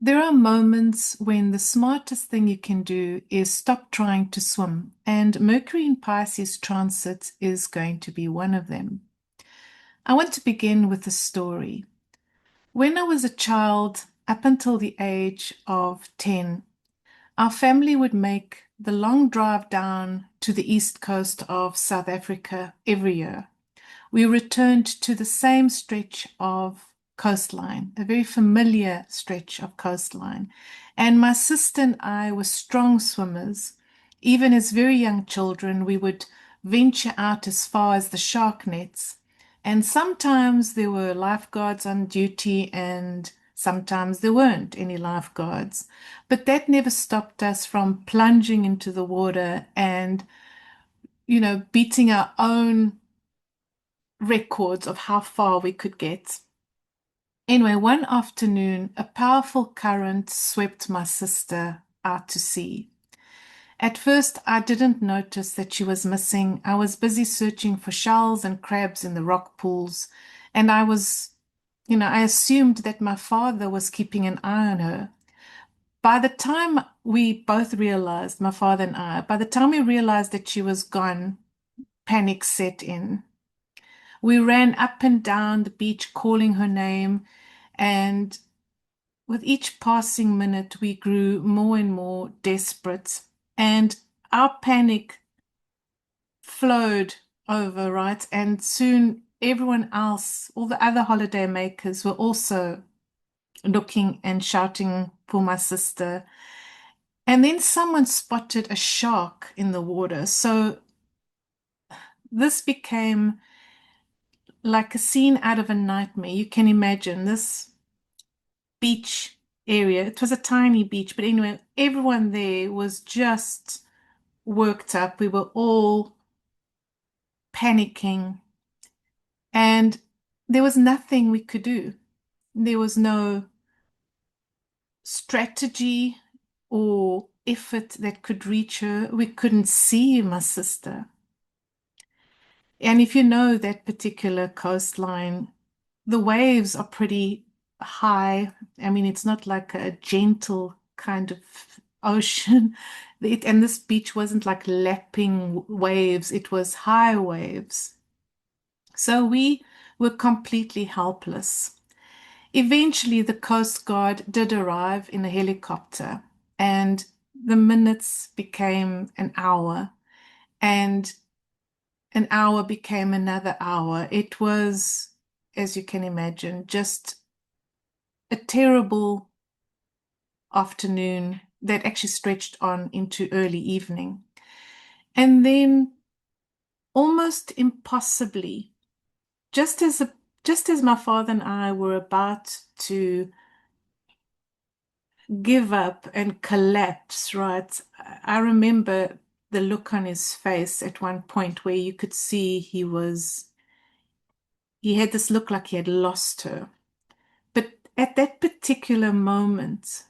There are moments when the smartest thing you can do is stop trying to swim, and Mercury in Pisces transit is going to be one of them. I want to begin with a story. When I was a child, up until the age of 10, our family would make the long drive down to the east coast of South Africa every year. We returned to the same stretch of coastline, a very familiar stretch of coastline. And my sister and I were strong swimmers. Even as very young children, we would venture out as far as the shark nets. And sometimes there were lifeguards on duty, and sometimes there weren't any lifeguards. But that never stopped us from plunging into the water and, beating our own records of how far we could get. Anyway, one afternoon, a powerful current swept my sister out to sea. At first, I didn't notice that she was missing. I was busy searching for shells and crabs in the rock pools, and I assumed that my father was keeping an eye on her. By the time we both realized, my father and I, by the time we realized that she was gone, panic set in. We ran up and down the beach calling her name, and with each passing minute, we grew more and more desperate, and our panic flowed over, right? And soon everyone else, all the other holiday makers, were also looking and shouting for my sister. And then someone spotted a shark in the water. So this became like a scene out of a nightmare. You can imagine this beach area. It was a tiny beach, but anyway, everyone there was just worked up. We were all panicking, and there was nothing we could do. There was no strategy or effort that could reach her. We couldn't see my sister. And if you know that particular coastline, the waves are pretty high. I mean, it's not like a gentle kind of ocean. And this beach wasn't like lapping waves, it was high waves. So we were completely helpless. Eventually, the Coast Guard did arrive in a helicopter, and the minutes became an hour, and an hour became another hour. It was, as you can imagine, just a terrible afternoon that actually stretched on into early evening. And then, almost impossibly, just as my father and I were about to give up and collapse, right? I remember the look on his face at one point where you could see he had this look like he had lost her. But at that particular moment,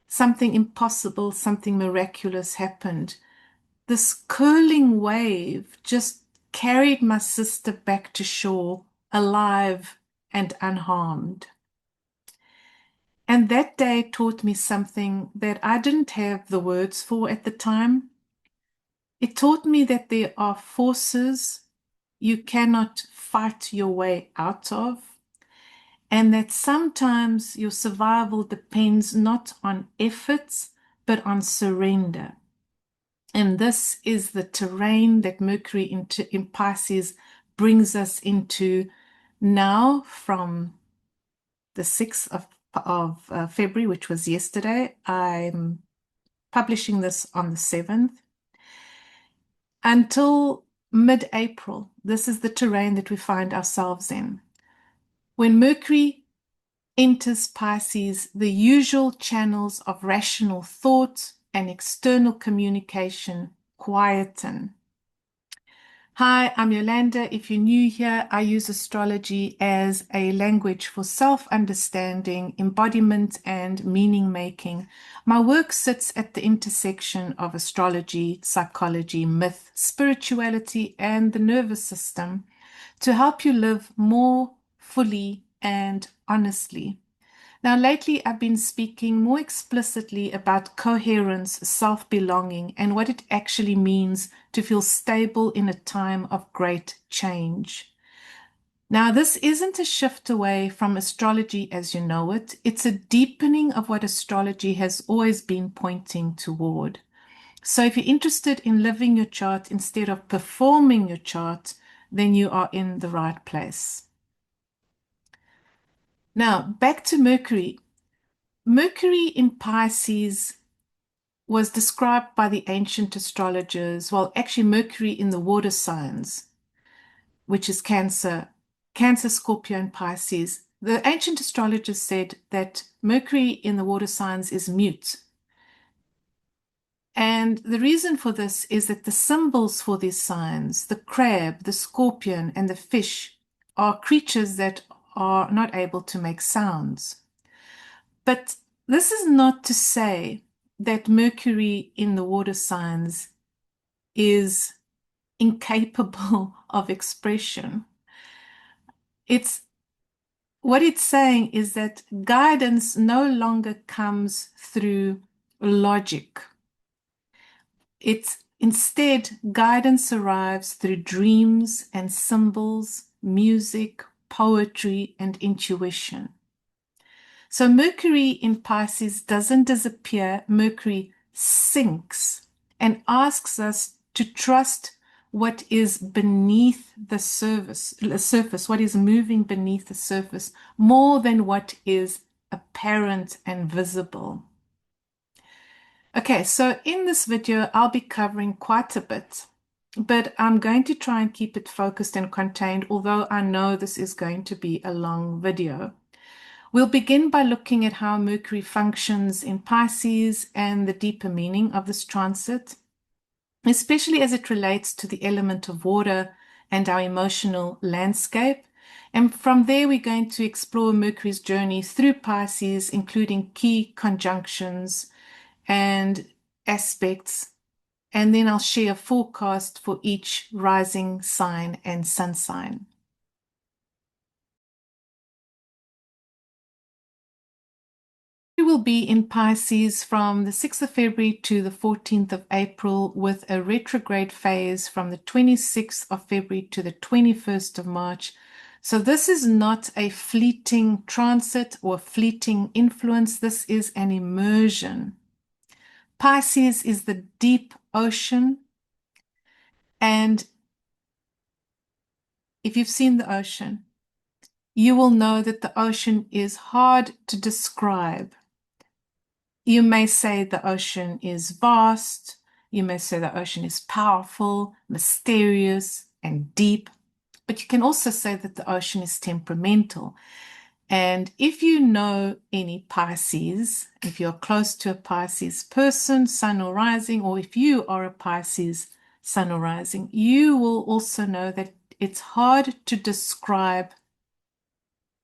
something impossible, something miraculous happened. This curling wave just carried my sister back to shore, alive and unharmed. And that day taught me something that I didn't have the words for at the time. It taught me that there are forces you cannot fight your way out of, and that sometimes your survival depends not on efforts, but on surrender. And this is the terrain that Mercury in Pisces brings us into now from the 6th of February, which was yesterday. I'm publishing this on the 7th. Until mid-April, this is the terrain that we find ourselves in. When Mercury enters Pisces, the usual channels of rational thought and external communication quieten. Hi, I'm Yolanda. If you're new here, I use astrology as a language for self-understanding, embodiment, and meaning-making. My work sits at the intersection of astrology, psychology, myth, spirituality, and the nervous system to help you live more fully and honestly. Now, lately, I've been speaking more explicitly about coherence, self-belonging, and what it actually means to feel stable in a time of great change. Now, this isn't a shift away from astrology as you know it. It's a deepening of what astrology has always been pointing toward. So if you're interested in living your chart instead of performing your chart, then you are in the right place. Now, back to Mercury. Mercury in Pisces was described by the ancient astrologers, well, actually Mercury in the water signs, which is Cancer, Scorpio, and Pisces. The ancient astrologers said that Mercury in the water signs is mute. And the reason for this is that the symbols for these signs, the crab, the scorpion, and the fish, are creatures that are not able to make sounds. But this is not to say that Mercury in the water signs is incapable of expression. What it's saying is that guidance no longer comes through logic. Instead, guidance arrives through dreams and symbols, music, poetry, and intuition. So Mercury in Pisces doesn't disappear. Mercury sinks and asks us to trust what is beneath the surface, what is moving beneath the surface, more than what is apparent and visible. Okay, so in this video, I'll be covering quite a bit, but I'm going to try and keep it focused and contained, although I know this is going to be a long video. We'll begin by looking at how Mercury functions in Pisces and the deeper meaning of this transit, especially as it relates to the element of water and our emotional landscape. And from there, we're going to explore Mercury's journey through Pisces, including key conjunctions and aspects. And then I'll share a forecast for each rising sign and sun sign. Will be in Pisces from the 6th of February to the 14th of April, with a retrograde phase from the 26th of February to the 21st of March. So this is not a fleeting transit or fleeting influence. This is an immersion. Pisces is the deep ocean. And if you've seen the ocean, you will know that the ocean is hard to describe. You may say the ocean is vast. You may say the ocean is powerful, mysterious, and deep. But you can also say that the ocean is temperamental. And if you know any Pisces, if you're close to a Pisces person, sun or rising, or if you are a Pisces sun or rising, you will also know that it's hard to describe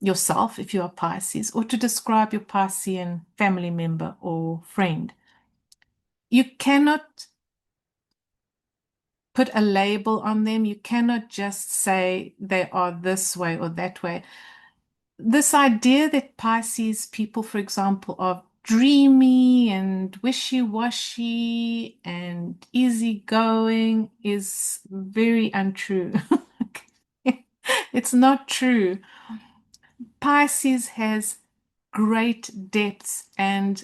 yourself if you are Pisces, or to describe your Piscean family member or friend. You cannot put a label on them. You cannot just say they are this way or that way. This idea that Pisces people, for example, are dreamy and wishy-washy and easygoing is very untrue. It's not true. Pisces has great depths, and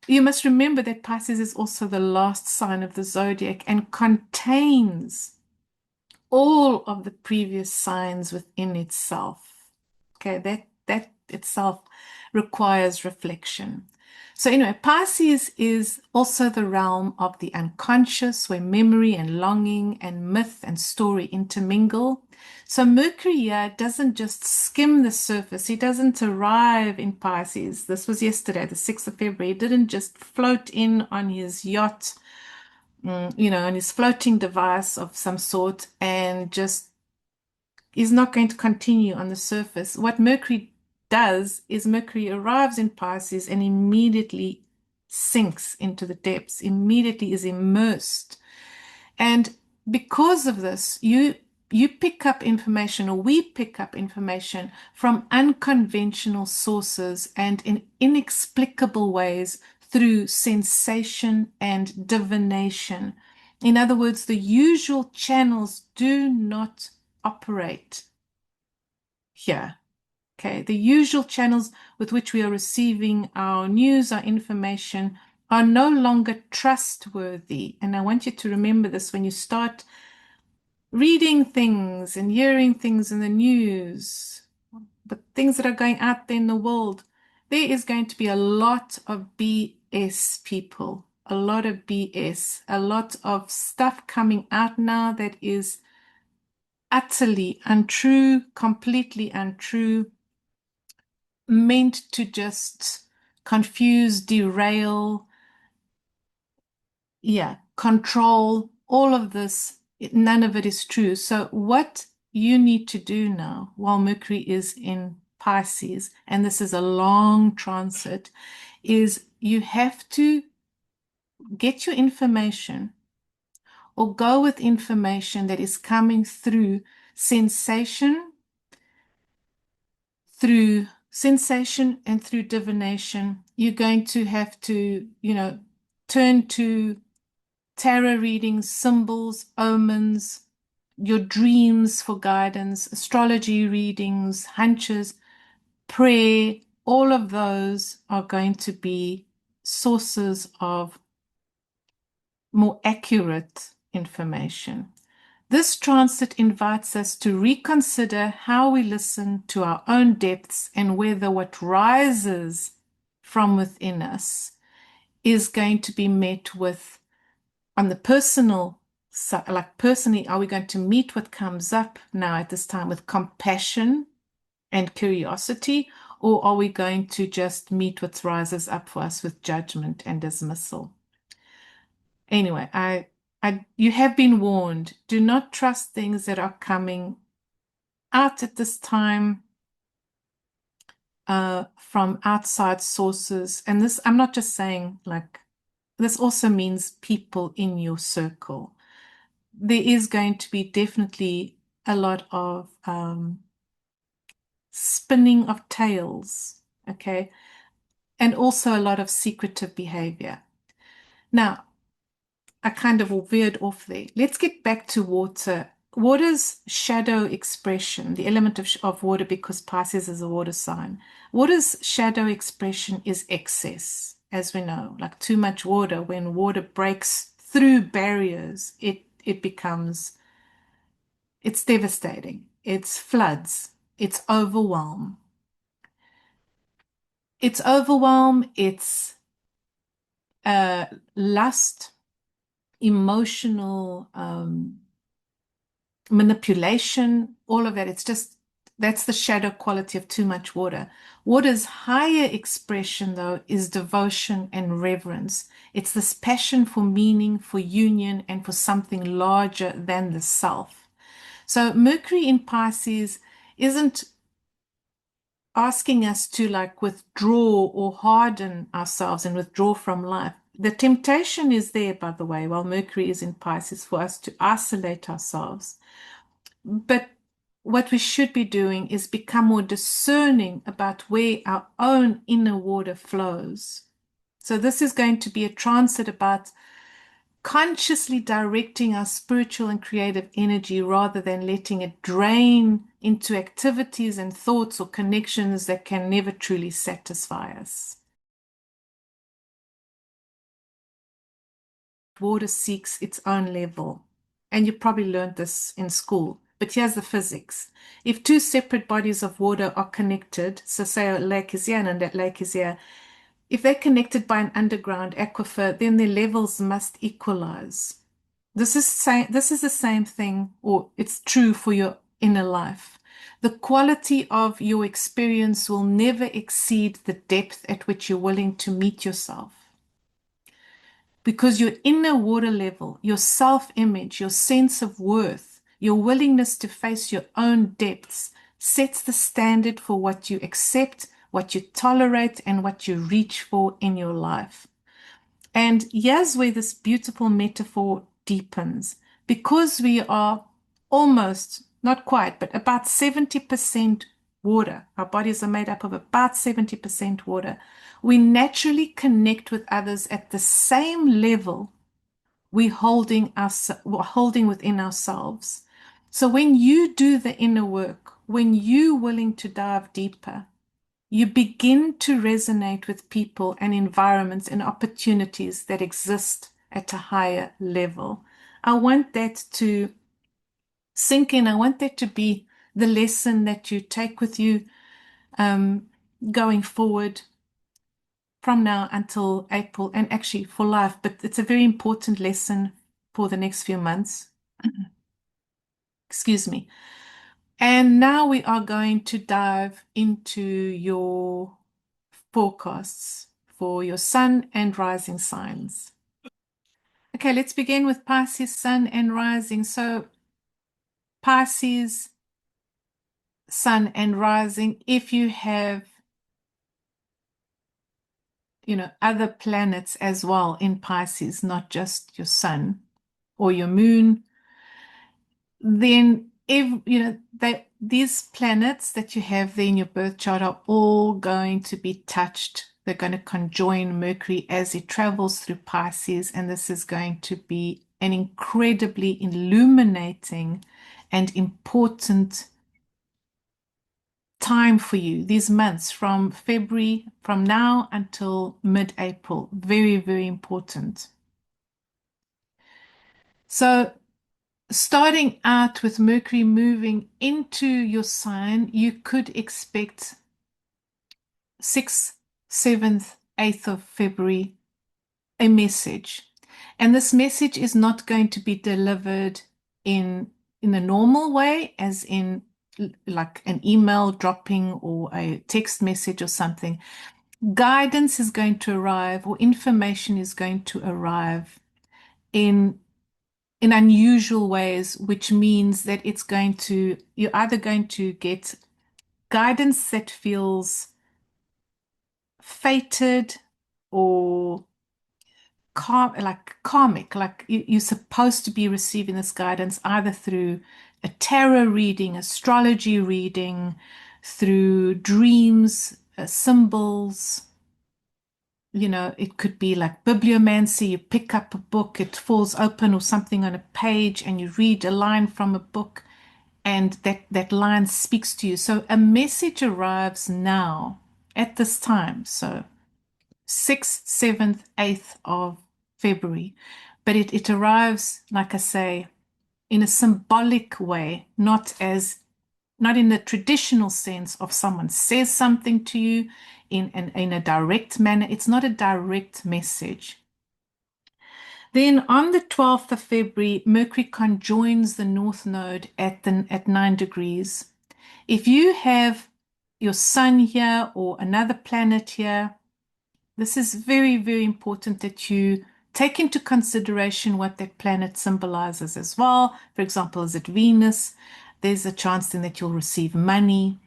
you must remember that Pisces is also the last sign of the zodiac and contains all of the previous signs within itself. Okay, that itself requires reflection. So anyway, Pisces is also the realm of the unconscious, where memory and longing and myth and story intermingle. So Mercury here doesn't just skim the surface. He doesn't arrive in Pisces. This was yesterday, the 6th of February. He didn't just float in on his yacht, on his floating device of some sort, and just is not going to continue on the surface. What Mercury does is Mercury arrives in Pisces and immediately sinks into the depths, immediately is immersed. And because of this, you you pick up information, or we pick up information from unconventional sources and in inexplicable ways through sensation and divination. In other words, the usual channels do not operate here. Okay, the usual channels with which we are receiving our news, our information, are no longer trustworthy. And I want you to remember this when you start reading things and hearing things in the news, but things that are going out there in the world. There is going to be a lot of BS, people, a lot of BS, a lot of stuff coming out now that is utterly untrue, completely untrue, meant to just confuse, derail, control. All of this, none of it is true. So what you need to do now, while Mercury is in Pisces, and this is a long transit, is you have to get your information, or go with information that is coming through sensation, and through divination. You're going to have to, turn to tarot readings, symbols, omens, your dreams for guidance, astrology readings, hunches, prayer. All of those are going to be sources of more accurate information. This transit invites us to reconsider how we listen to our own depths, and whether what rises from within us is going to be met with, on the personal side, like personally, are we going to meet what comes up now at this time with compassion and curiosity, or are we going to just meet what rises up for us with judgment and dismissal? Anyway, you have been warned. Do not trust things that are coming out at this time from outside sources. And this, I'm not just saying, like, this also means people in your circle. There is going to be definitely a lot of spinning of tales, okay? And also a lot of secretive behavior. Now, I kind of veered off there. Let's get back to water. Water's shadow expression, the element of water, because Pisces is a water sign. Water's shadow expression is excess, as we know. Like too much water, when water breaks through barriers, it becomes, it's devastating. It's floods. It's overwhelm. It's overwhelm. It's lust, emotional manipulation, all of that. It's just, that's the shadow quality of too much water. Water's higher expression, though, is devotion and reverence. It's this passion for meaning, for union, and for something larger than the self. So Mercury in Pisces isn't asking us to like withdraw or harden ourselves and withdraw from life. The temptation is there, by the way, while Mercury is in Pisces, for us to isolate ourselves. But what we should be doing is become more discerning about where our own inner water flows. So this is going to be a transit about consciously directing our spiritual and creative energy, rather than letting it drain into activities and thoughts or connections that can never truly satisfy us. Water seeks its own level. And you probably learned this in school. But here's the physics. If two separate bodies of water are connected, so say a lake is here and that lake is here, if they're connected by an underground aquifer, then their levels must equalize. This is the same thing, or it's true for your inner life. The quality of your experience will never exceed the depth at which you're willing to meet yourself. Because your inner water level, your self-image, your sense of worth, your willingness to face your own depths sets the standard for what you accept, what you tolerate, and what you reach for in your life. And here's where this beautiful metaphor deepens. Because we are almost, not quite, but about 70% water. Our bodies are made up of about 70% water. We naturally connect with others at the same level we're holding within ourselves. So when you do the inner work, when you're willing to dive deeper, you begin to resonate with people and environments and opportunities that exist at a higher level. I want that to sink in. I want that to be the lesson that you take with you going forward from now until April, and actually for life. But it's a very important lesson for the next few months. Excuse me. And now we are going to dive into your forecasts for your sun and rising signs. Okay, let's begin with Pisces Sun and Rising. So Pisces Sun and Rising, if you have, other planets as well in Pisces, not just your sun or your moon, then these planets that you have there in your birth chart are all going to be touched. They're going to conjoin Mercury as it travels through Pisces, and this is going to be an incredibly illuminating and important time for you. These months from February, from now until mid-April, very, very important. So starting out with Mercury moving into your sign, you could expect 6th, 7th, 8th of February a message. And this message is not going to be delivered in a normal way, as in like an email dropping or a text message or something. Guidance is going to arrive, or information is going to arrive in unusual ways, which means that you're either going to get guidance that feels fated or karmic, like you're supposed to be receiving this guidance either through a tarot reading, astrology reading, through dreams, symbols. It could be like bibliomancy. You pick up a book, it falls open or something on a page, and you read a line from a book, and that line speaks to you. So a message arrives now at this time. So 6th, 7th, 8th of February. But it arrives, like I say, in a symbolic way, not in the traditional sense of someone says something to you in a direct manner. It's not a direct message. Then on the 12th of February, Mercury conjoins the North Node at 9 degrees. If you have your sun here or another planet here, this is very, very important that you take into consideration what that planet symbolizes as well. For example, is it Venus? There's a chance then that you'll receive money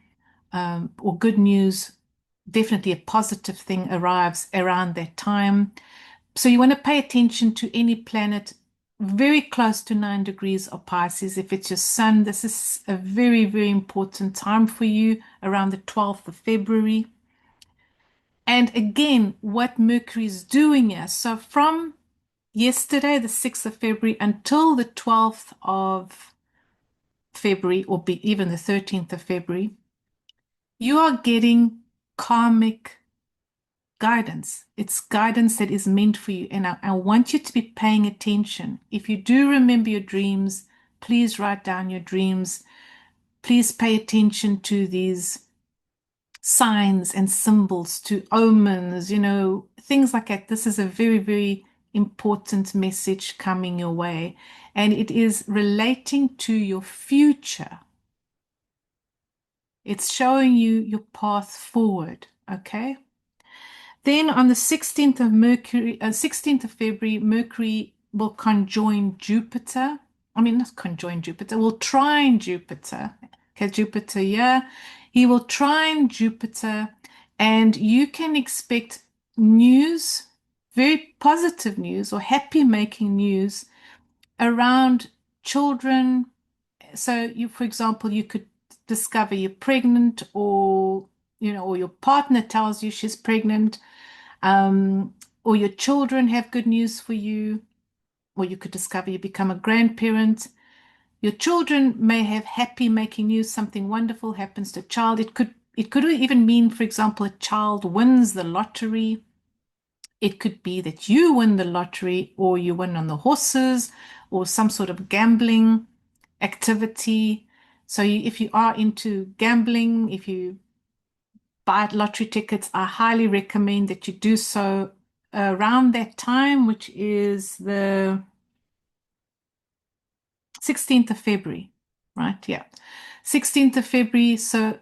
or good news. Definitely a positive thing arrives around that time. So you want to pay attention to any planet very close to 9 degrees of Pisces. If it's your sun, this is a very, very important time for you around the 12th of February. And again, what Mercury is doing here. So from yesterday, the 6th of February, until the 12th of February, or even the 13th of February, you are getting karmic guidance. It's guidance that is meant for you. And I want you to be paying attention. If you do remember your dreams, please write down your dreams. Please pay attention to these signs and symbols, to omens, things like that. This is a very, very important message coming your way. And it is relating to your future. It's showing you your path forward, okay? Then on the 16th of February, Mercury will conjoin Jupiter. I mean, not conjoin Jupiter, will trine Jupiter. Okay, Jupiter, yeah. He will trine Jupiter, and you can expect news, very positive news or happy making news around children, So you, for example, you could discover you're pregnant, or or your partner tells you she's pregnant, or your children have good news for you, or you could discover you become a grandparent. Your children may have happy making news, something wonderful happens to a child. It could even mean, for example, a child wins the lottery. It could be that you win the lottery, or you win on the horses, or some sort of gambling activity. So if you are into gambling, if you buy lottery tickets, I highly recommend that you do so around that time, which is the 16th of February, right? Yeah, 16th of February. So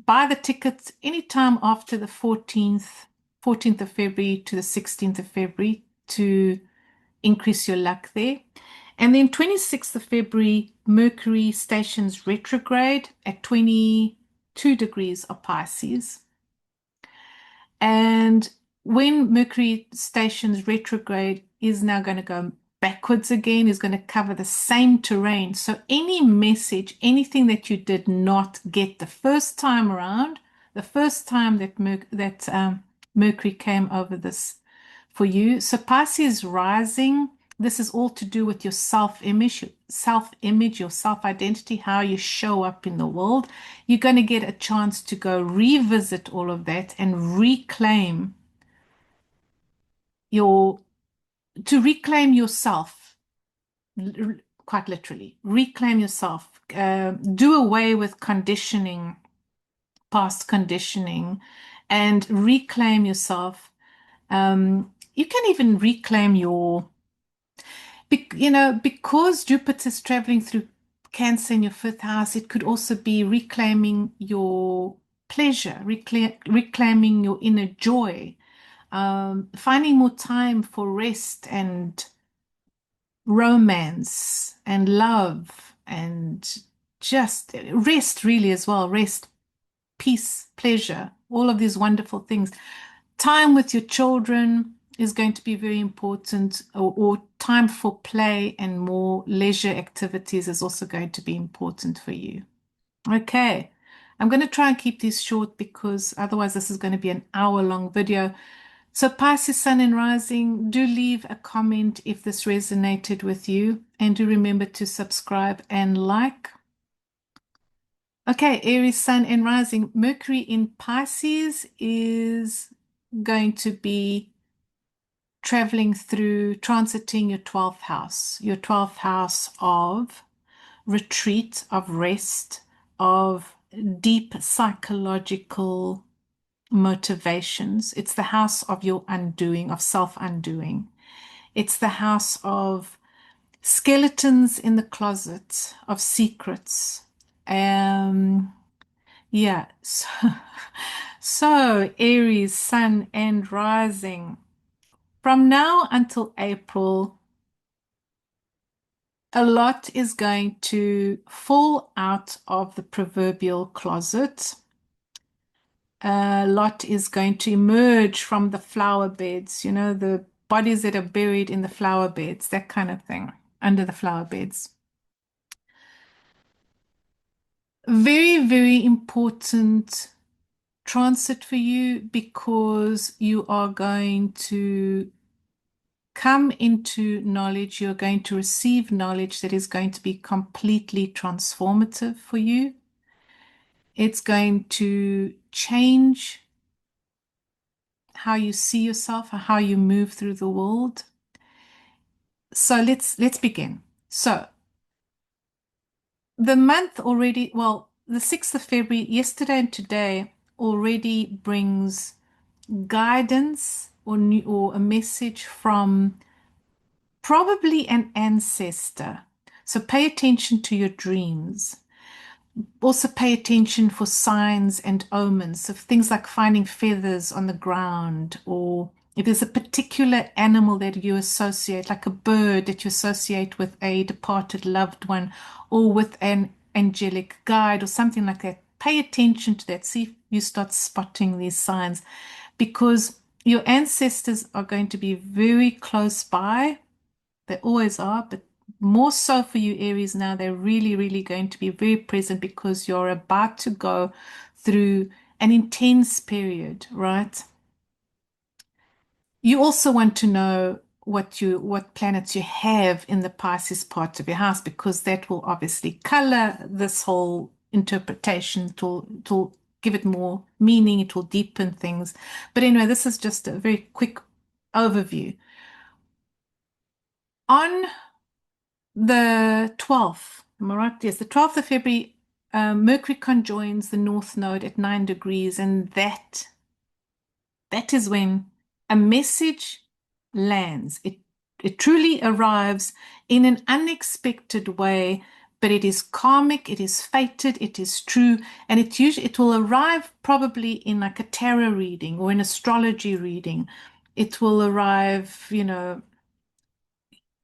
buy the tickets anytime after the 14th of February to the 16th of February to increase your luck there. And then 26th of February, Mercury stations retrograde at 22 degrees of Pisces. And when Mercury stations retrograde, is now going to go backwards again, is going to cover the same terrain. So any message, anything that you did not get the first time around, the first time that Mercury came over this for you. So Pisces rising, this is all to do with your self-image, your self-identity, how you show up in the world. You're going to get a chance to go revisit all of that and reclaim yourself, quite literally, reclaim yourself, do away with conditioning, past conditioning, and reclaim yourself. You can even reclaim because Jupiter's traveling through Cancer in your fifth house, it could also be reclaiming your pleasure, reclaiming your inner joy, finding more time for rest and romance and love and just rest, really, as well. Rest, peace, pleasure, all of these wonderful things. Time with your children is going to be very important, or time for play and more leisure activities is also going to be important for you. Okay, I'm going to try and keep these short because otherwise this is going to be an hour-long video. So Pisces Sun and Rising, do leave a comment if this resonated with you, and do remember to subscribe and like. Okay, Aries Sun and Rising, Mercury in Pisces is going to be transiting your 12th house of retreat, of rest, of deep psychological motivations. It's the house of your undoing, of self-undoing. It's the house of skeletons in the closet, of secrets. Yeah. So Aries, Sun and Rising. From now until April, a lot is going to fall out of the proverbial closet. A lot is going to emerge from the flower beds, the bodies that are buried in the flower beds, that kind of thing, under the flower beds. Very, very important transit for you, because you are going to come into knowledge, you're going to receive knowledge that is going to be completely transformative for you. It's going to change how you see yourself, or how you move through the world. So let's begin. So the month already, well, the 6th of February, yesterday and today, already brings guidance or a message from probably an ancestor. So pay attention to your dreams. Also pay attention for signs and omens of things like finding feathers on the ground, or if there's a particular animal that you associate, like a bird that you associate with a departed loved one, or with an angelic guide or something like that. Pay attention to that. See if you start spotting these signs, because your ancestors are going to be very close by. They always are, but more so for you, Aries, now. They're really, really going to be very present because you're about to go through an intense period, right? You also want to know what planets you have in the Pisces part of your house, because that will obviously color this whole interpretation. It will give it more meaning, it will deepen things. But anyway, this is just a very quick overview. On the 12th, am I right? Yes, the 12th of February, Mercury conjoins the North Node at 9 degrees, and that is when a message lands. It truly arrives in an unexpected way, but it is karmic, it is fated, it is true, and it will arrive probably in like a tarot reading or an astrology reading. It will arrive,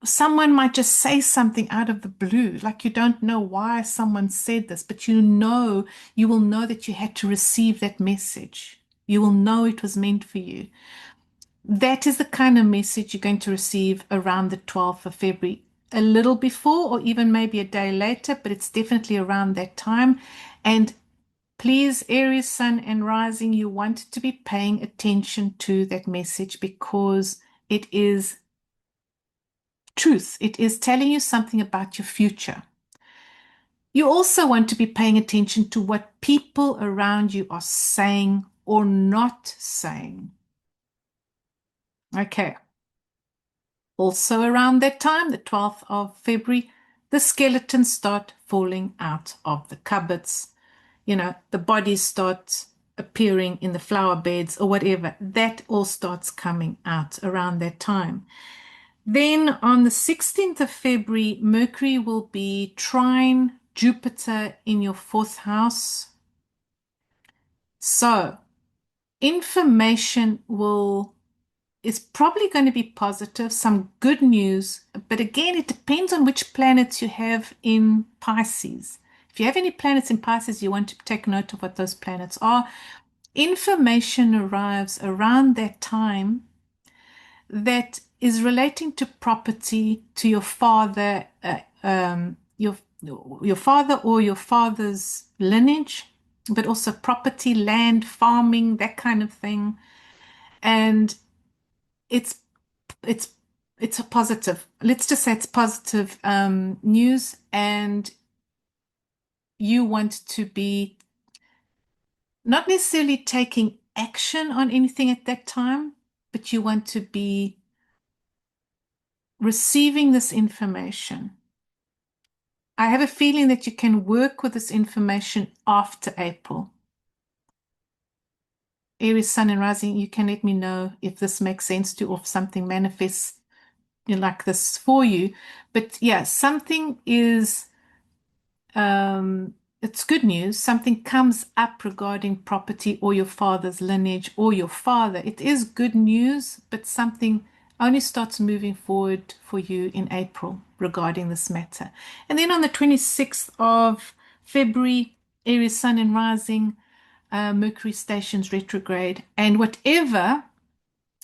someone might just say something out of the blue, like you don't know why someone said this, but you will know that you had to receive that message. You will know it was meant for you. That is the kind of message you're going to receive around the 12th of February, a little before or even maybe a day later, but it's definitely around that time. And please, Aries Sun and Rising, you want to be paying attention to that message because it is truth. It is telling you something about your future. You also want to be paying attention to what people around you are saying or not saying. Okay. Also around that time, the 12th of February, the skeletons start falling out of the cupboards. The bodies start appearing in the flower beds or whatever. That all starts coming out around that time. Then on the 16th of February, Mercury will be trine Jupiter in your 4th house. So information is probably going to be positive, some good news, but again, it depends on which planets you have in Pisces. If you have any planets in Pisces, you want to take note of what those planets are. Information arrives around that time that is relating to property, to your father, your father or your father's lineage, but also property, land, farming, that kind of thing. And it's a positive. Let's just say it's positive news, and you want to be not necessarily taking action on anything at that time, but you want to be receiving this information. I have a feeling that you can work with this information after April. Aries Sun and Rising, you can let me know if this makes sense to you or if something manifests like this for you. But yeah, something is, it's good news. Something comes up regarding property or your father's lineage or your father. It is good news, but something only starts moving forward for you in April regarding this matter. And then on the 26th of February, Aries Sun and Rising, Mercury stations retrograde, and whatever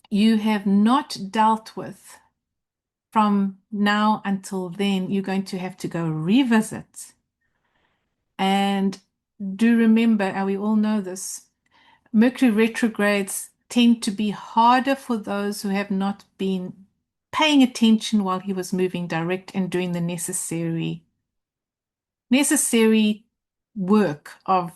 you have not dealt with from now until then, you're going to have to go revisit. And do remember, and we all know this, Mercury retrogrades tend to be harder for those who have not been paying attention while he was moving direct and doing the necessary work of,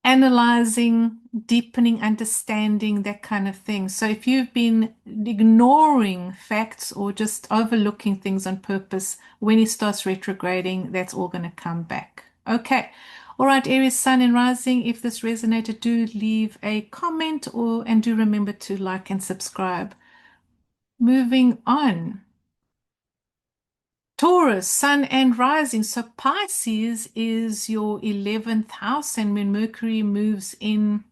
analyzing, deepening understanding, that kind of thing. So if you've been ignoring facts or just overlooking things on purpose, when he starts retrograding, that's all going to come back. Okay. All right, Aries Sun and Rising, if this resonated, do leave a comment and do remember to like and subscribe. Moving on. Taurus, Sun and Rising. So Pisces is your 11th house, and when Mercury moves in,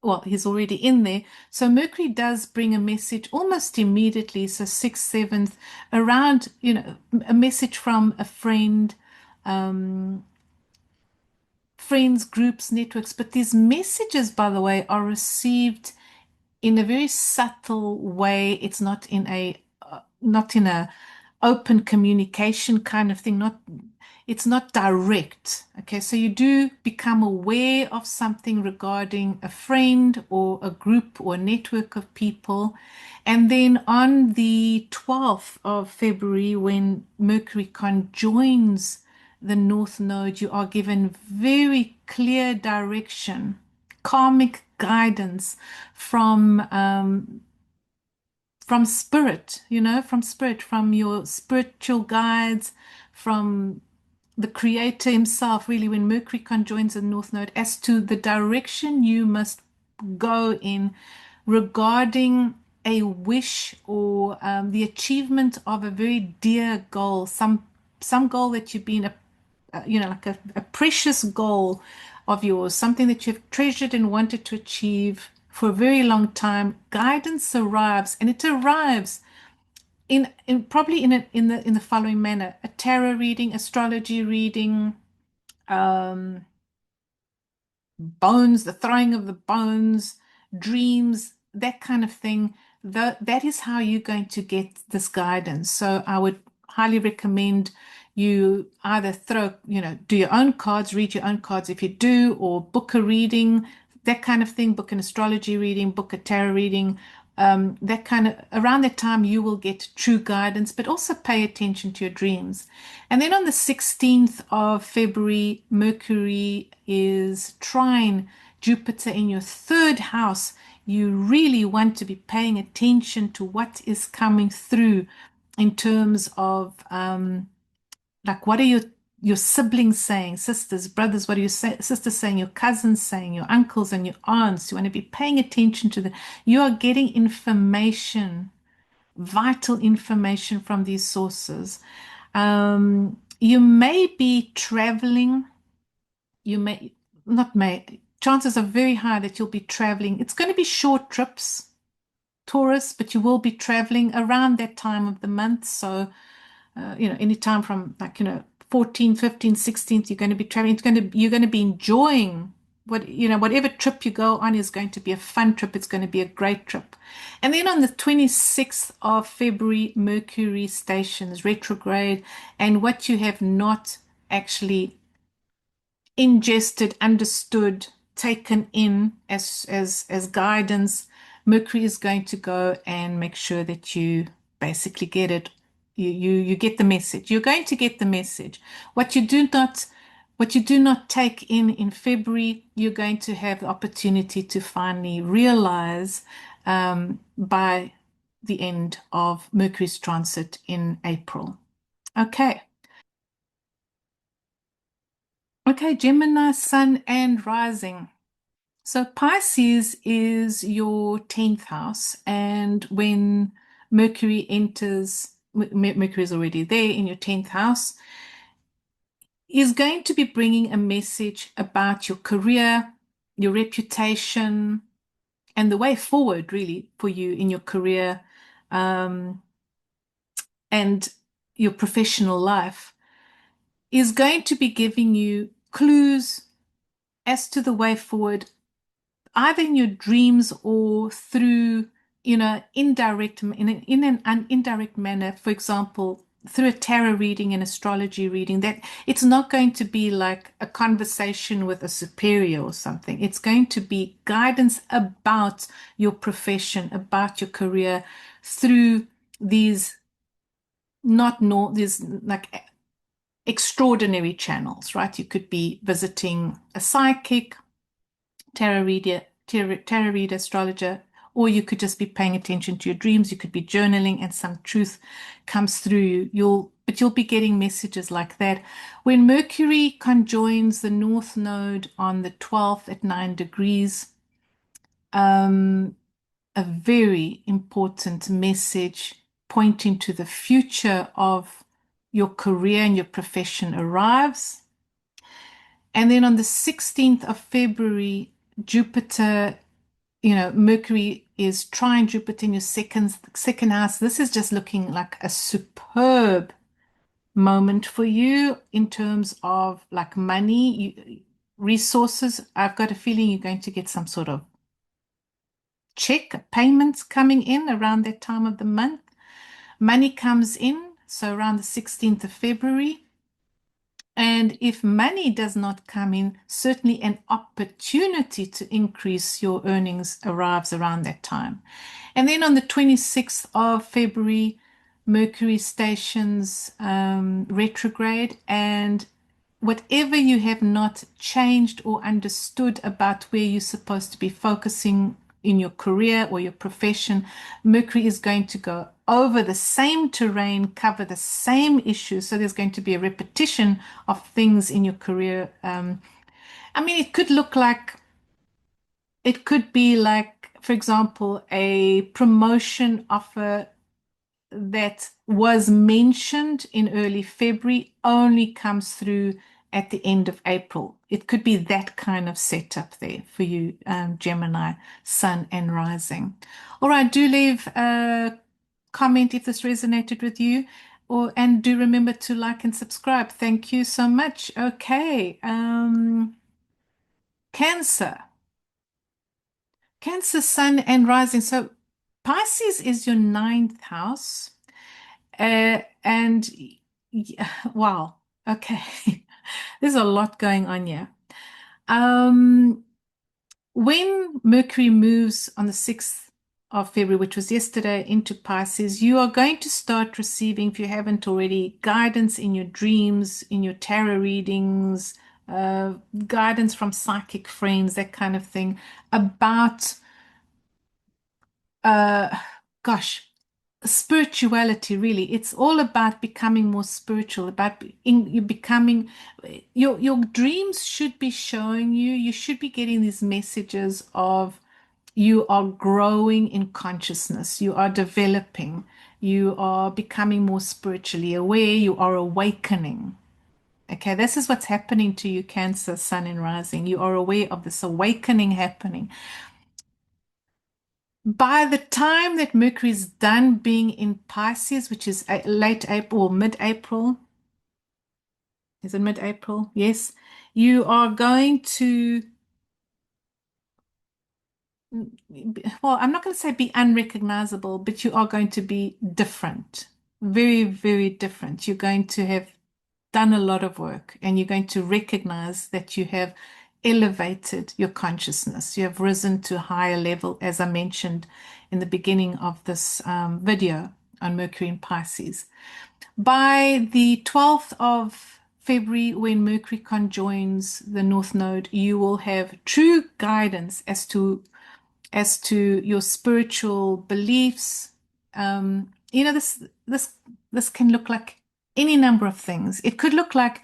well, he's already in there. So Mercury does bring a message almost immediately. So 6th, 7th, around, a message from a friend, friends, groups, networks. But these messages, by the way, are received in a very subtle way. It's not in a not in a open communication kind of thing, not it's not direct. Okay, so you do become aware of something regarding a friend or a group or a network of people. And then on the 12th of February, when Mercury conjoins the North Node, you are given very clear direction, karmic guidance from spirit, from spirit, from your spiritual guides, from the creator himself, really, when Mercury conjoins the North Node, as to the direction you must go in regarding a wish or the achievement of a very dear goal, some goal that you've been like a precious goal of yours, something that you've treasured and wanted to achieve for a very long time. Guidance arrives, and it arrives in probably in the following manner: a tarot reading, astrology reading, um, bones, the throwing of the bones, dreams, that kind of thing. That is how you're going to get this guidance. So I would highly recommend you either do your own cards, read your own cards if you do, or book a reading, that kind of thing, book an astrology reading, book a tarot reading. That kind of around that time you will get true guidance, but also pay attention to your dreams. And then on the 16th of February, Mercury is trine Jupiter in your third house. You really want to be paying attention to what is coming through in terms of like, what are your siblings saying, sisters, brothers, what are your sisters saying, your cousins saying, your uncles and your aunts? You want to be paying attention to that. You are getting information, vital information from these sources. You may be traveling. You may not may. Chances are very high that you'll be traveling. It's going to be short trips, Taurus, but you will be traveling around that time of the month. So anytime from 14th, 15th, 16th, you're going to be traveling. You're going to be enjoying whatever trip you go on is going to be a fun trip. It's going to be a great trip. And then on the 26th of February, Mercury stations retrograde, and what you have not actually ingested, understood, taken in as guidance, Mercury is going to go and make sure that you basically get it. You get the message. You're going to get the message. What you do not take in February, you're going to have the opportunity to finally realize by the end of Mercury's transit in April. Okay. Okay, Gemini, Sun, and Rising. So Pisces is your 10th house, and when Mercury enters, Mercury is already there in your 10th house, is going to be bringing a message about your career, your reputation, and the way forward, really, for you in your career um, and your professional life, is going to be giving you clues as to the way forward, either in your dreams or through, indirect, in an indirect manner. For example, through a tarot reading and astrology reading, that it's not going to be like a conversation with a superior or something. It's going to be guidance about your profession, about your career through these these like extraordinary channels, right? You could be visiting a psychic, tarot reader, astrologer, or you could just be paying attention to your dreams. You could be journaling and some truth comes through you. But you'll be getting messages like that. When Mercury conjoins the North Node on the 12th at 9 degrees, a very important message pointing to the future of your career and your profession arrives. And then on the 16th of February, Jupiter, Mercury is trine Jupiter in your second house. This is just looking like a superb moment for you in terms of like money, resources. I've got a feeling you're going to get some sort of check, payments coming in around that time of the month. Money comes in, so around the 16th of February. And if money does not come in, certainly an opportunity to increase your earnings arrives around that time. And then on the 26th of February, Mercury stations retrograde, and whatever you have not changed or understood about where you're supposed to be focusing in your career or your profession, Mercury is going to go over the same terrain, cover the same issues. So there's going to be a repetition of things in your career. I mean, it could be like, for example, a promotion offer that was mentioned in early February only comes through at the end of April. It could be that kind of setup there for you, Gemini, Sun and Rising. All right, do leave a comment if this resonated with you, and do remember to like and subscribe. Thank you so much. Okay, Cancer. Cancer, Sun and Rising. So Pisces is your ninth house. And wow, okay. There's a lot going on here. When Mercury moves on the 6th of February, which was yesterday, into Pisces, you are going to start receiving, if you haven't already, guidance in your dreams, in your tarot readings, guidance from psychic friends, that kind of thing, about, uh, gosh, spirituality. Really, it's all about becoming more spiritual, about you becoming, your dreams should be showing you should be getting these messages of you are growing in consciousness, you are developing, you are becoming more spiritually aware, you are awakening. Okay, this is what's happening to you, Cancer, Sun and Rising. You are aware of this awakening happening. By the time that Mercury is done being in Pisces, which is late April or mid-April, is it mid-April? Yes. You are going to, well, I'm not going to say be unrecognizable, but you are going to be different. Very, very different. You're going to have done a lot of work, and you're going to recognize that you have elevated your consciousness. You have risen to a higher level, as I mentioned in the beginning of this video on Mercury in Pisces. By the 12th of February, when Mercury conjoins the North Node, you will have true guidance as to your spiritual beliefs. This can look like any number of things. It could look like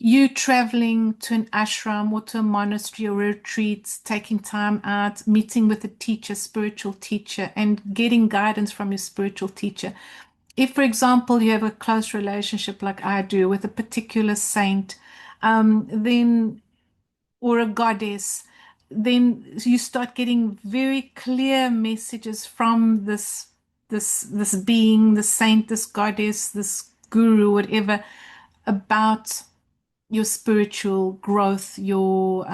you traveling to an ashram or to a monastery or retreat, taking time out, meeting with a teacher, spiritual teacher, and getting guidance from your spiritual teacher. If, for example, you have a close relationship like I do with a particular saint, then or a goddess, then you start getting very clear messages from this being, this saint, this goddess, this guru, whatever, about your spiritual growth, your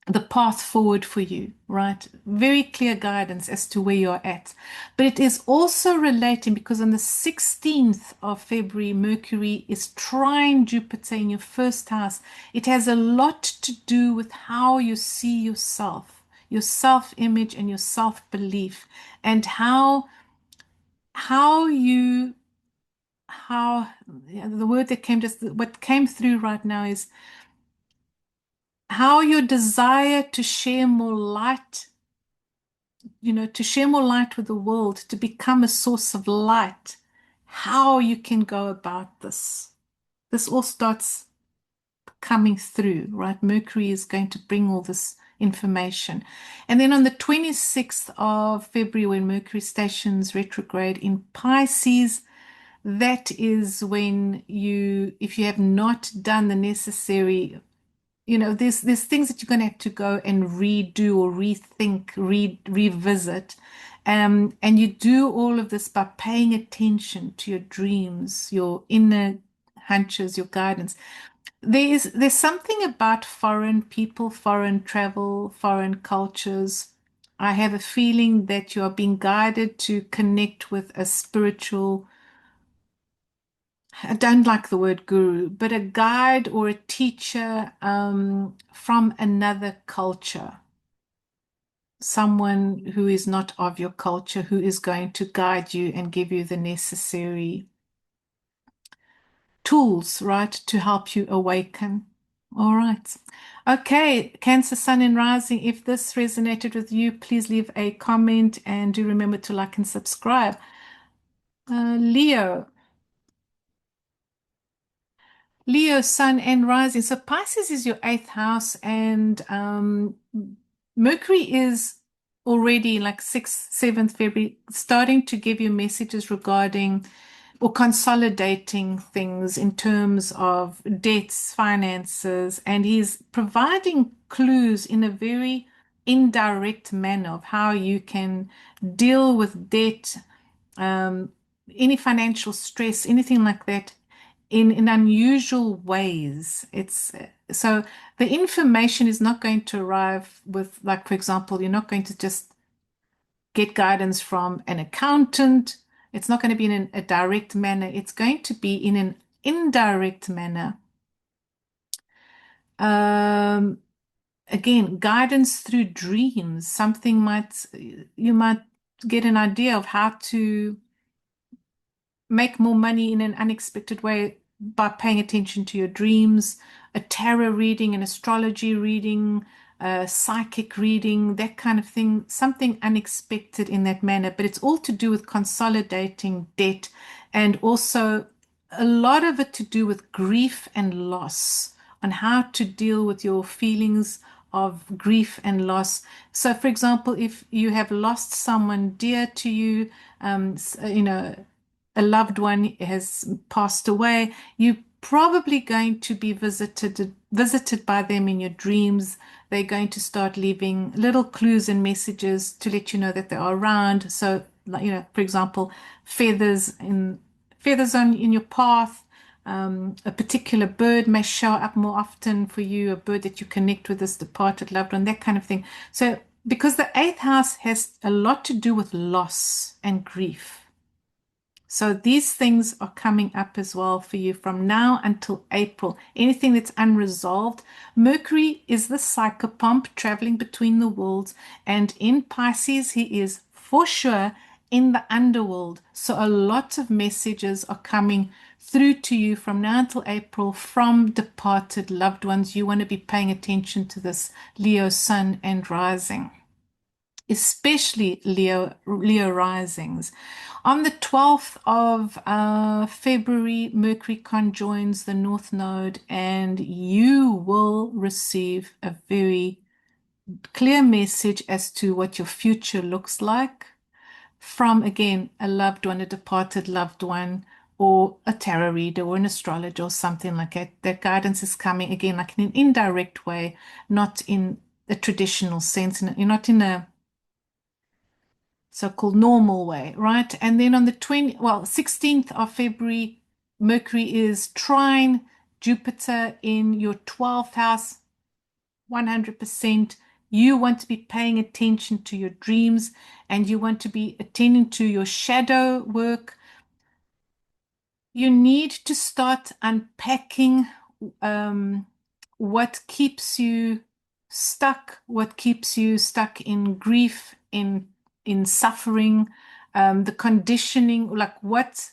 the path forward for you, right? Very clear guidance as to where you're at. But it is also relating, because on the 16th of February, Mercury is trine Jupiter in your first house. It has a lot to do with how you see yourself, your self-image and your self-belief, and how the word that came, just what came through right now, is how your desire to share more light, to share more light with the world, to become a source of light, how you can go about this. This all starts coming through, right? Mercury is going to bring all this information. And then on the 26th of February, when Mercury stations retrograde in Pisces, that is when if you have not done the necessary, there's things that you're going to have to go and redo or rethink, revisit. And you do all of this by paying attention to your dreams, your inner hunches, your guidance. There's something about foreign people, foreign travel, foreign cultures. I have a feeling that you are being guided to connect with a spiritual, I don't like the word guru, but a guide or a teacher from another culture. Someone who is not of your culture, who is going to guide you and give you the necessary tools, right, to help you awaken. All right. Okay, Cancer Sun and Rising, if this resonated with you, please leave a comment and do remember to like and subscribe. Leo. Leo, Sun and Rising. So Pisces is your eighth house, and Mercury is already like 6th, 7th February, starting to give you messages regarding or consolidating things in terms of debts, finances, and he's providing clues in a very indirect manner of how you can deal with debt, um, any financial stress, anything like that in unusual ways. It's so the information is not going to arrive with, like, for example, you're not going to just get guidance from an accountant. It's not going to be in a direct manner. It's going to be in an indirect manner. Again, guidance through dreams. You might get an idea of how to make more money in an unexpected way by paying attention to your dreams, a tarot reading, an astrology reading, a psychic reading, that kind of thing, something unexpected in that manner. But it's all to do with consolidating debt, and also a lot of it to do with grief and loss, on how to deal with your feelings of grief and loss. So, for example, if you have lost someone dear to you, a loved one has passed away, you're probably going to be visited by them in your dreams. They're going to start leaving little clues and messages to let you know that they are around. So, for example, feathers in your path. A particular bird may show up more often for you, a bird that you connect with this departed loved one, that kind of thing. So, because the eighth house has a lot to do with loss and grief. So these things are coming up as well for you from now until April. Anything that's unresolved. Mercury is the psychopomp traveling between the worlds, and in Pisces, he is for sure in the underworld. So a lot of messages are coming through to you from now until April from departed loved ones. You want to be paying attention to this, Leo Sun and Rising, especially Leo risings. On the 12th of February, Mercury conjoins the North Node, and you will receive a very clear message as to what your future looks like from, again, a loved one, a departed loved one, or a tarot reader or an astrologer or something like that. That guidance is coming, again, like in an indirect way, not in a traditional sense. You're not in a so-called normal way, right? And then on the 16th of February, Mercury is trine Jupiter in your 12th house, 100%. You want to be paying attention to your dreams, and you want to be attending to your shadow work. You need to start unpacking what keeps you stuck in grief, in suffering, the conditioning, like what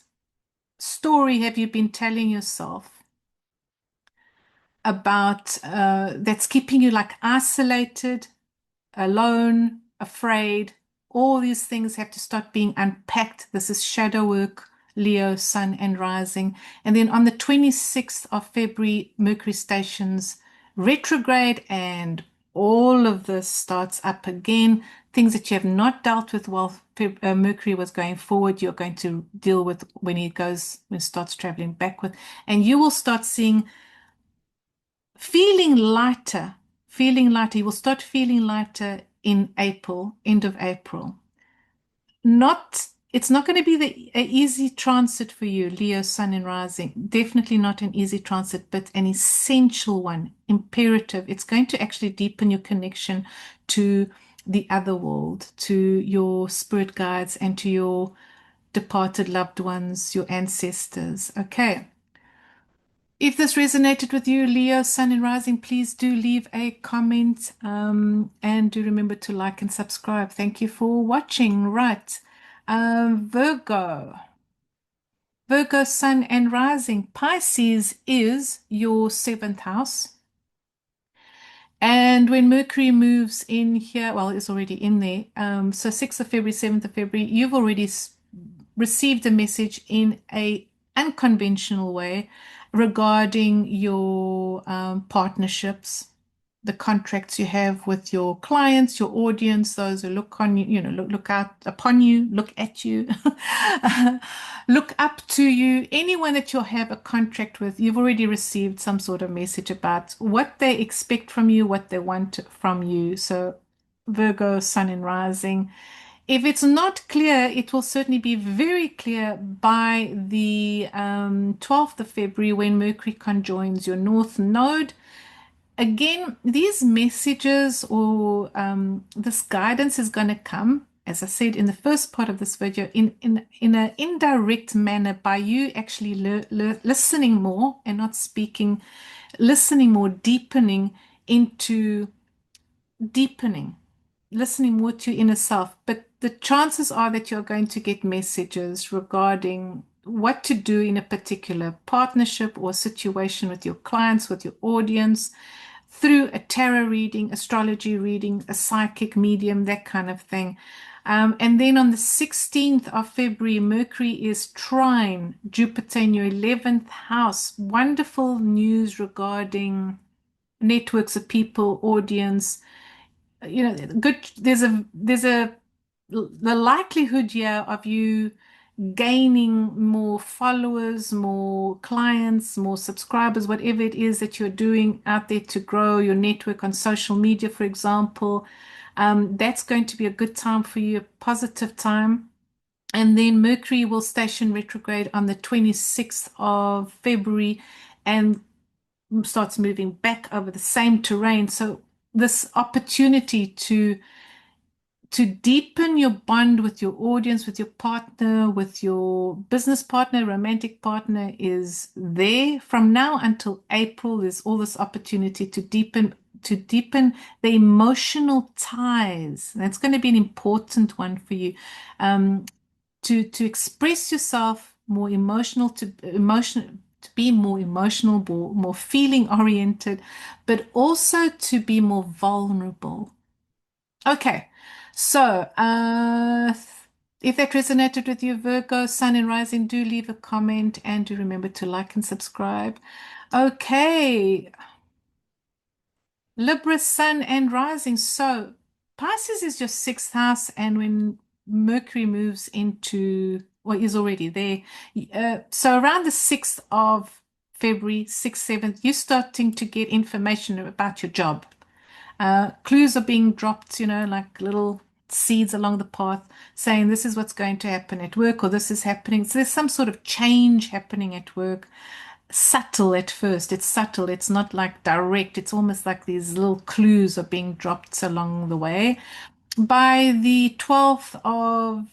story have you been telling yourself about that's keeping you like isolated, alone, afraid. All these things have to start being unpacked. This is shadow work, Leo, Sun and Rising. And then on the 26th of February, Mercury stations retrograde, and all of this starts up again. Things that you have not dealt with while Mercury was going forward, you're going to deal with when it starts traveling backward. And you will start feeling lighter. You will start feeling lighter in April, end of April. It's not going to be an easy transit for you, Leo, Sun and Rising. Definitely not an easy transit, but an essential one, imperative. It's going to actually deepen your connection to the other world, to your spirit guides and to your departed loved ones, your ancestors. Okay. If this resonated with you, Leo, Sun and Rising, please do leave a comment, and do remember to like and subscribe. Thank you for watching. Right. Virgo. Virgo Sun and Rising. Pisces is your seventh house. And when Mercury moves in here, well, it's already in there. So 6th of February, 7th of February, you've already received a message in a unconventional way regarding your partnerships, the contracts you have with your clients, your audience, those who look on you, look out upon you, look at you, look up to you, anyone that you'll have a contract with. You've already received some sort of message about what they expect from you, what they want from you. So Virgo, Sun and Rising. If it's not clear, it will certainly be very clear by the 12th of February when Mercury conjoins your North Node. Again, these messages or this guidance is going to come, as I said in the first part of this video, in an indirect manner by you actually listening more and not speaking, listening more, deepening into deepening, listening more to your inner self. But the chances are that you're going to get messages regarding what to do in a particular partnership or situation with your clients, with your audience, through a tarot reading, astrology reading, a psychic medium, that kind of thing. And then on the 16th of February, Mercury is trine Jupiter in your 11th house. Wonderful news regarding networks of people, audience. Good. The likelihood here of you gaining more followers, more clients, more subscribers, whatever it is that you're doing out there to grow your network on social media, for example. That's going to be a good time for you, a positive time. And then Mercury will station retrograde on the 26th of February and starts moving back over the same terrain. So this opportunity to deepen your bond with your audience, with your partner, with your business partner, romantic partner is there. From now until April, there's all this opportunity to deepen the emotional ties. That's going to be an important one for you. To express yourself more emotional, to be more emotional, more feeling oriented, but also to be more vulnerable. Okay, so if that resonated with you, Virgo, Sun and Rising, do leave a comment and do remember to like and subscribe. Okay, Libra Sun and Rising. So Pisces is your sixth house, and when Mercury moves into, well, is already there. So around the 6th of February, 6th, 7th, you're starting to get information about your job. Clues are being dropped, like little seeds along the path saying this is what's going to happen at work or this is happening. So there's some sort of change happening at work. Subtle at first. It's subtle. It's not like direct. It's almost like these little clues are being dropped along the way. By the 12th of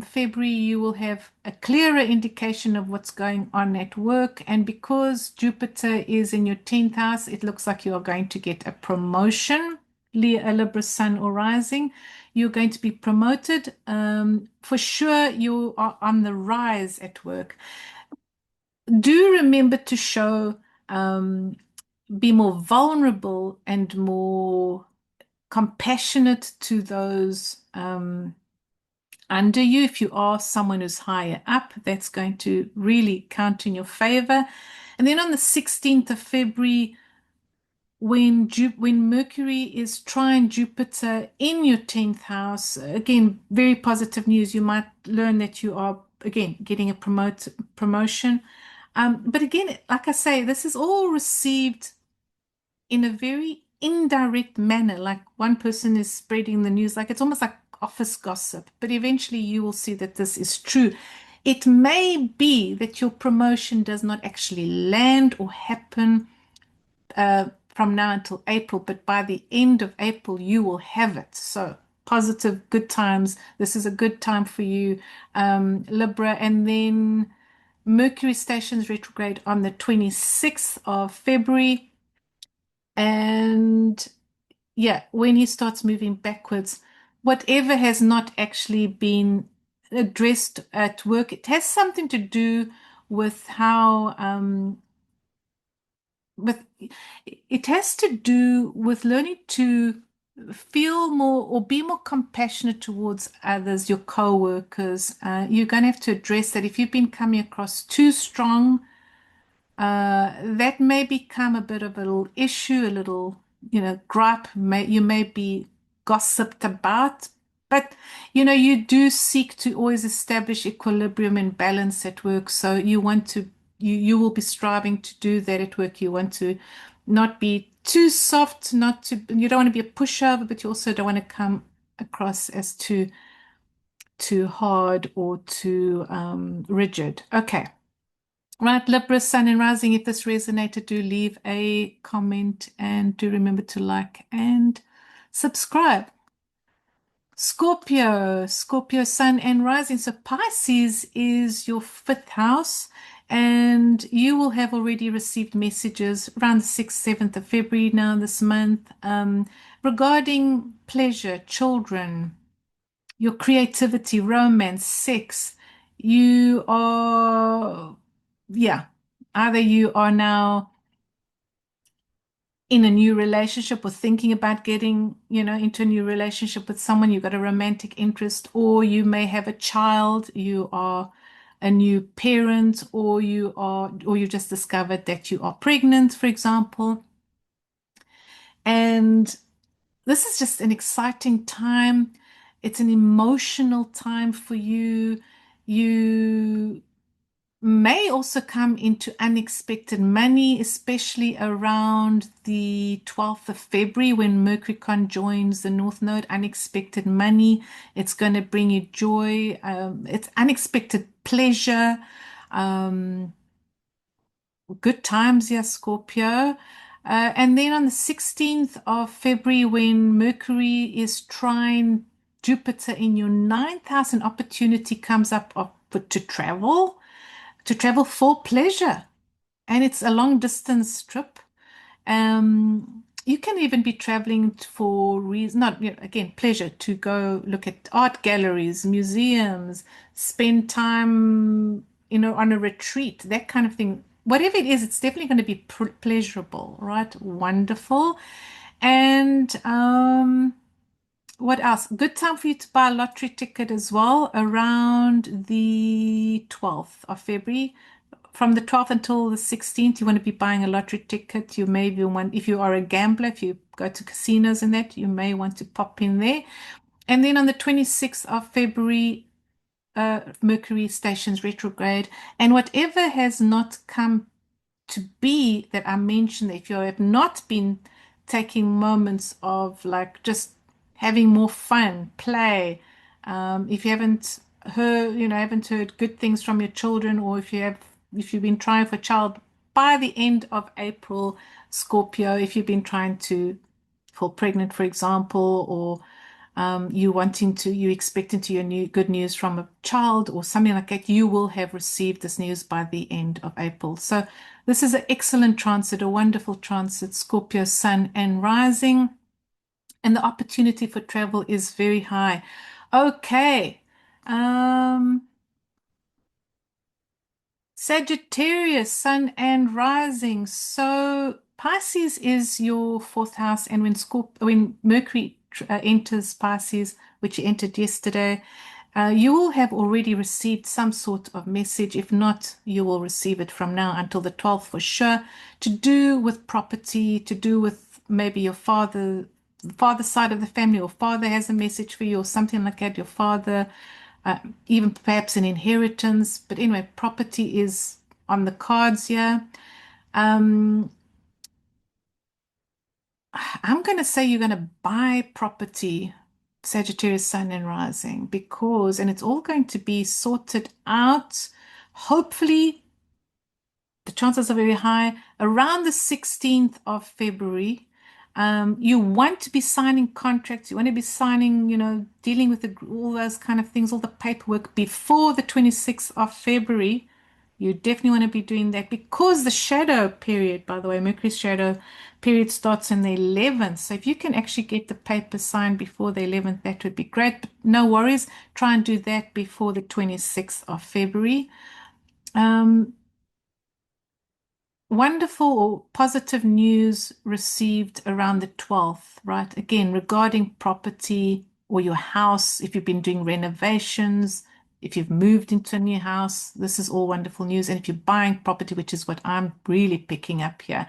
February, you will have a clearer indication of what's going on at work. And because Jupiter is in your 10th house, it looks like you are going to get a promotion, Libra Sun or Rising. You're going to be promoted. For sure, you are on the rise at work. Do remember to show, be more vulnerable and more compassionate to those under you. If you are someone who's higher up, that's going to really count in your favor. And then on the 16th of February, when Mercury is trine Jupiter in your 10th house, again, very positive news. You might learn that you are, again, getting a promotion. But again, like I say, this is all received in a very indirect manner, like one person is spreading the news, like it's almost like office gossip, but eventually you will see that this is true. It may be that your promotion does not actually land or happen from now until April, but by the end of April, you will have it. So positive, good times. This is a good time for you, Libra. And then Mercury stations retrograde on the 26th of February. And yeah, when he starts moving backwards, whatever has not actually been addressed at work, it has something to do with how with it has to do with learning to feel more or be more compassionate towards others, your co-workers. You're going to have to address that if you've been coming across too strong. That may become a bit of a little issue, a little, gripe. You may be gossiped about, but you do seek to always establish equilibrium and balance at work. So you want to, you will be striving to do that at work. You want to not be too soft, you don't want to be a pushover, but you also don't want to come across as too hard or too rigid. Okay. Right, Libra, Sun and Rising, if this resonated, do leave a comment and do remember to like and subscribe. Scorpio, Sun and Rising. So Pisces is your fifth house, and you will have already received messages around the 6th, 7th of February now this month regarding pleasure, children, your creativity, romance, sex. You are, yeah, either you are now in a new relationship or thinking about getting, into a new relationship with someone, you've got a romantic interest, or you may have a child, you are a new parent, or you just discovered that you are pregnant, for example. And this is just an exciting time. It's an emotional time for you. You may also come into unexpected money, especially around the 12th of February when Mercury conjoins the North Node. Unexpected money. It's going to bring you joy. It's unexpected pleasure. Good times here, Scorpio. And then on the 16th of February, when Mercury is trine Jupiter in your ninth house, an opportunity comes up to travel for pleasure. And it's a long distance trip. You can even be traveling for reason, not, again, pleasure, to go look at art galleries, museums, spend time, on a retreat, that kind of thing. Whatever it is, it's definitely going to be pleasurable, right? Wonderful. And what else? Good time for you to buy a lottery ticket as well around the 12th of February. From the 12th until the 16th, you want to be buying a lottery ticket. You may be one, if you are a gambler, if you go to casinos and that, you may want to pop in there. And then on the 26th of February, Mercury stations retrograde. And whatever has not come to be that I mentioned, if you have not been taking moments of like just having more fun, play, if you haven't heard good things from your children, or if you've been trying for a child by the end of April, Scorpio, if you've been trying to fall pregnant, for example, or you expecting to hear good news from a child or something like that, you will have received this news by the end of April. So this is an excellent transit, a wonderful transit, Scorpio, Sun and Rising. And the opportunity for travel is very high. Okay. Sagittarius, Sun and Rising. So Pisces is your fourth house, and when Mercury enters Pisces, which he entered yesterday, you will have already received some sort of message. If not, you will receive it from now until the 12th for sure, to do with property, to do with maybe your father side of the family, or father has a message for you or something like that, your father, even perhaps an inheritance. But anyway, property is on the cards here. I'm going to say you're going to buy property, Sagittarius Sun and Rising, and it's all going to be sorted out, hopefully. The chances are very high around the 16th of February, you want to be signing contracts, you want to be signing, dealing with all those kind of things, all the paperwork before the 26th of February. You definitely want to be doing that because the shadow period, by the way, Mercury's shadow period starts on the 11th. So if you can actually get the paper signed before the 11th, that would be great. But no worries. Try and do that before the 26th of February. Wonderful or positive news received around the 12th, right? Again, regarding property or your house, if you've been doing renovations, if you've moved into a new house, this is all wonderful news. And if you're buying property, which is what I'm really picking up here,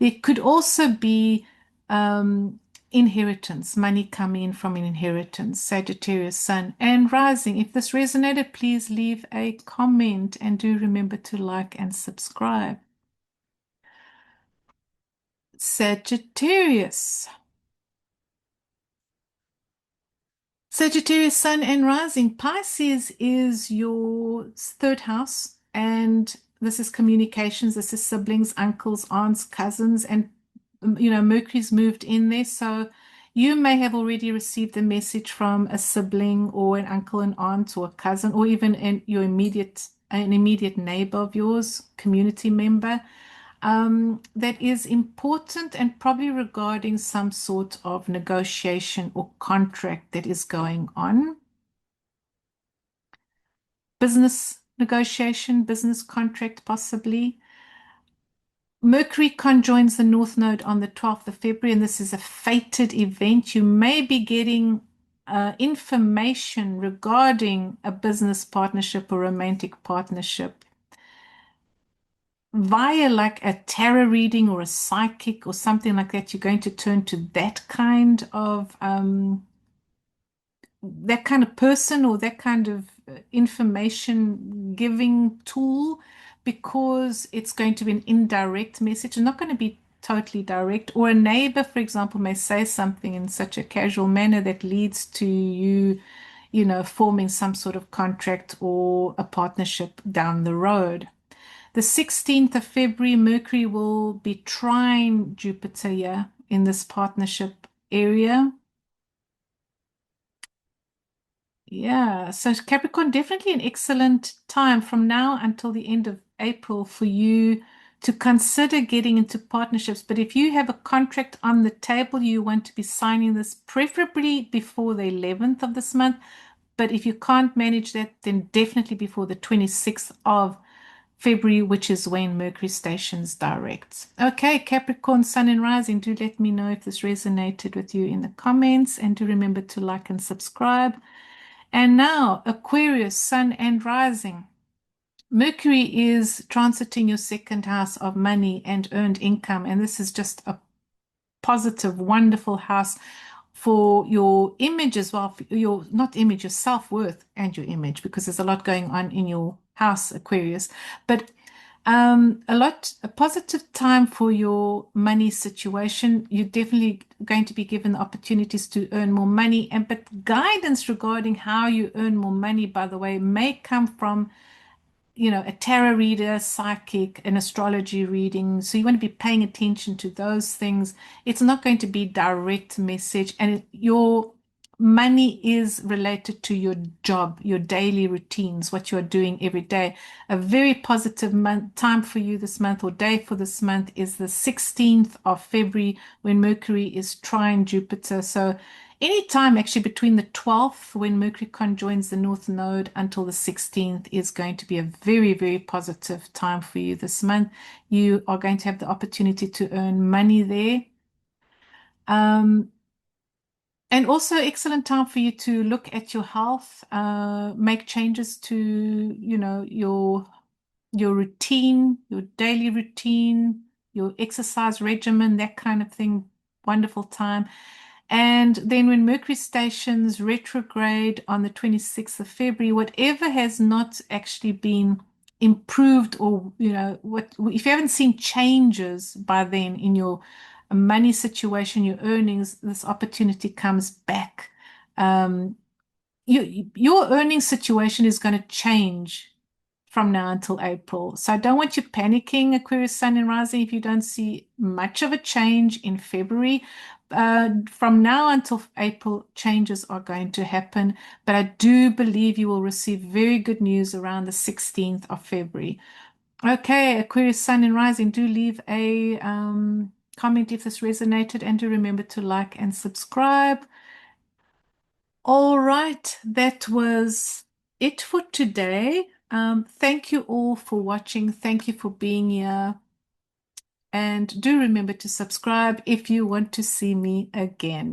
it could also be inheritance, money coming in from an inheritance, Sagittarius Sun and Rising. If this resonated, please leave a comment and do remember to like and subscribe. Sagittarius. Sagittarius Sun and Rising. Pisces is your third house, and this is communications. This is siblings, uncles, aunts, cousins, and Mercury's moved in there. So you may have already received a message from a sibling or an uncle and aunt or a cousin, or even an immediate neighbor of yours, community member. That is important and probably regarding some sort of negotiation or contract that is going on. Business negotiation, business contract, possibly. Mercury conjoins the North Node on the 12th of February, and this is a fated event. You may be getting information regarding a business partnership or romantic partnership via like a tarot reading or a psychic or something like that. You're going to turn to that kind of person or that kind of information giving tool, because it's going to be an indirect message. It's not going to be totally direct. Or a neighbor, for example, may say something in such a casual manner that leads to you, forming some sort of contract or a partnership down the road. The 16th of February, Mercury will be trine Jupiter here in this partnership area. Yeah, so Capricorn, definitely an excellent time from now until the end of April for you to consider getting into partnerships. But if you have a contract on the table, you want to be signing this preferably before the 11th of this month. But if you can't manage that, then definitely before the 26th of February, which is when Mercury stations direct. Okay, Capricorn, Sun and Rising, do let me know if this resonated with you in the comments, and do remember to like and subscribe. And now, Aquarius, Sun and Rising. Mercury is transiting your second house of money and earned income, and this is just a positive, wonderful house for your image as well, for your, not image, your self-worth and your image, because there's a lot going on in your house, Aquarius. But a positive time for your money situation. You're definitely going to be given opportunities to earn more money, but guidance regarding how you earn more money, by the way, may come from a tarot reader, psychic, an astrology reading. So you want to be paying attention to those things. It's not going to be direct message, and your money is related to your job, your daily routines, what you're doing every day. A very positive time for you this month, or day for this month, is the 16th of February, when Mercury is trine Jupiter. So anytime actually between the 12th, when Mercury conjoins the North Node, until the 16th is going to be a very, very positive time for you this month. You are going to have the opportunity to earn money there. And also excellent time for you to look at your health, make changes to, your routine, your daily routine, your exercise regimen, that kind of thing. Wonderful time. And then when Mercury stations retrograde on the 26th of February, whatever has not actually been improved, or, if you haven't seen changes by then in your money situation, your earnings, this opportunity comes back. Your earning situation is going to change from now until April. So I don't want you panicking, Aquarius Sun and Rising, if you don't see much of a change in February. From now until April, changes are going to happen, but I do believe you will receive very good news around the 16th of February. Okay, Aquarius Sun and Rising, do leave a comment if this resonated, and do remember to like and subscribe. All right, that was it for today. Thank you all for watching. Thank you for being here. And do remember to subscribe if you want to see me again.